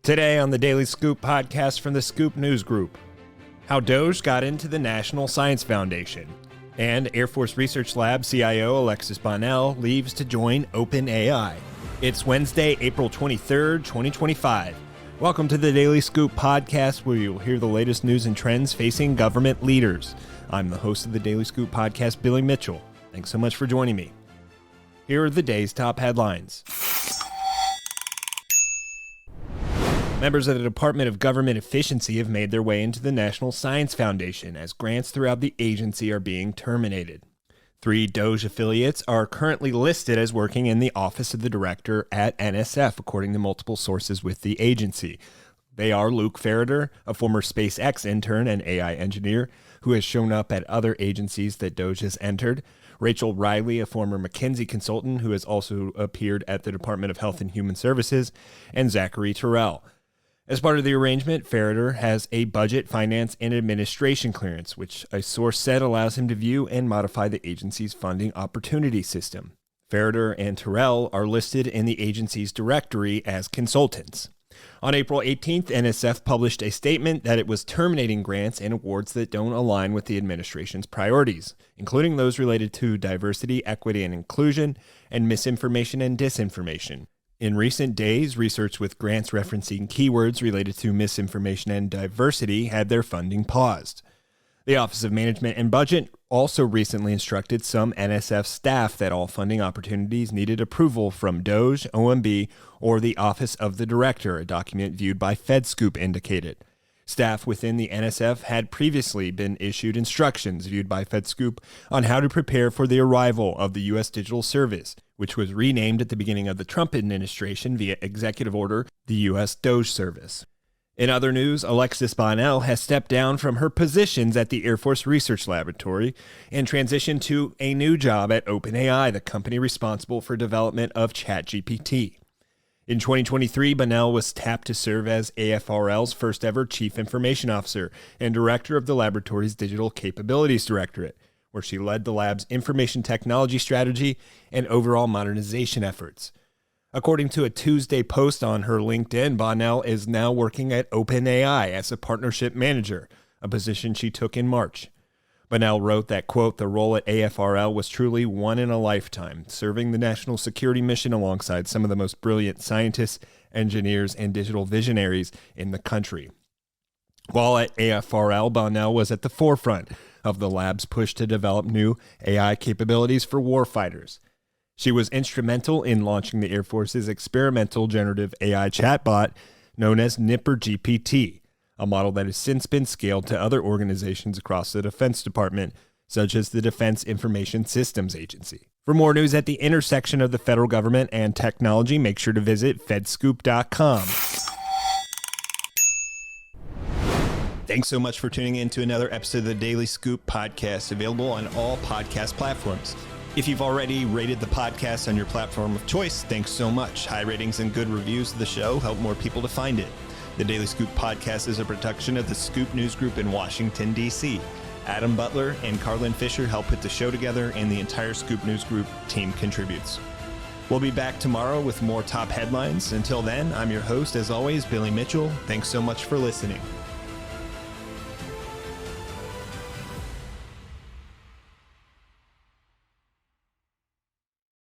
Today on the Daily Scoop podcast from the Scoop News Group, how DOGE got into the National Science Foundation, and Air Force Research Lab CIO Alexis Bonnell leaves to join OpenAI. It's Wednesday, April 23rd, 2025. Welcome to the Daily Scoop podcast, where you'll hear the latest news and trends facing government leaders. I'm the host of the Daily Scoop podcast, Billy Mitchell. Thanks so much for joining me. Here are the day's top headlines. Members of the Department of Government Efficiency have made their way into the National Science Foundation as grants throughout the agency are being terminated. 3 DOGE affiliates are currently listed as working in the Office of the Director at NSF, according to multiple sources with the agency. They are Luke Ferreter, a former SpaceX intern and AI engineer who has shown up at other agencies that DOGE has entered, Rachel Riley, a former McKinsey consultant who has also appeared at the Department of Health and Human Services, and Zachary Terrell. As part of the arrangement, Ferreter has a budget, finance, and administration clearance, which a source said allows him to view and modify the agency's funding opportunity system. Ferreter and Terrell are listed in the agency's directory as consultants. On April 18th, NSF published a statement that it was terminating grants and awards that don't align with the administration's priorities, including those related to diversity, equity, and inclusion, and misinformation and disinformation. In recent days, research with grants referencing keywords related to misinformation and diversity had their funding paused. The Office of Management and Budget also recently instructed some NSF staff that all funding opportunities needed approval from DOGE, OMB, or the Office of the Director, a document viewed by FedScoop indicated. Staff within the NSF had previously been issued instructions viewed by FedScoop on how to prepare for the arrival of the U.S. Digital Service, which was renamed at the beginning of the Trump administration via executive order, the U.S. DOGE Service. In other news, Alexis Bonnell has stepped down from her positions at the Air Force Research Laboratory and transitioned to a new job at OpenAI, the company responsible for development of ChatGPT. In 2023, Bonnell was tapped to serve as AFRL's first ever Chief Information Officer and Director of the laboratory's Digital Capabilities Directorate, where she led the lab's information technology strategy and overall modernization efforts. According to a Tuesday post on her LinkedIn, Bonnell is now working at OpenAI as a partnership manager, a position she took in March. Bonnell wrote that, quote, "The role at AFRL was truly one in a lifetime, serving the national security mission alongside some of the most brilliant scientists, engineers, and digital visionaries in the country." While at AFRL, Bonnell was at the forefront of the lab's push to develop new AI capabilities for warfighters. She was instrumental in launching the Air Force's experimental generative AI chatbot known as Nipper GPT, a model that has since been scaled to other organizations across the Defense Department, such as the Defense Information Systems Agency. For more news at the intersection of the federal government and technology, make sure to visit fedscoop.com. Thanks so much for tuning in to another episode of the Daily Scoop podcast, available on all podcast platforms. If you've already rated the podcast on your platform of choice, thanks so much. High ratings and good reviews of the show help more people to find it. The Daily Scoop podcast is a production of the Scoop News Group in Washington, D.C. Adam Butler and Carlin Fisher help put the show together, and the entire Scoop News Group team contributes. We'll be back tomorrow with more top headlines. Until then, I'm your host, as always, Billy Mitchell. Thanks so much for listening.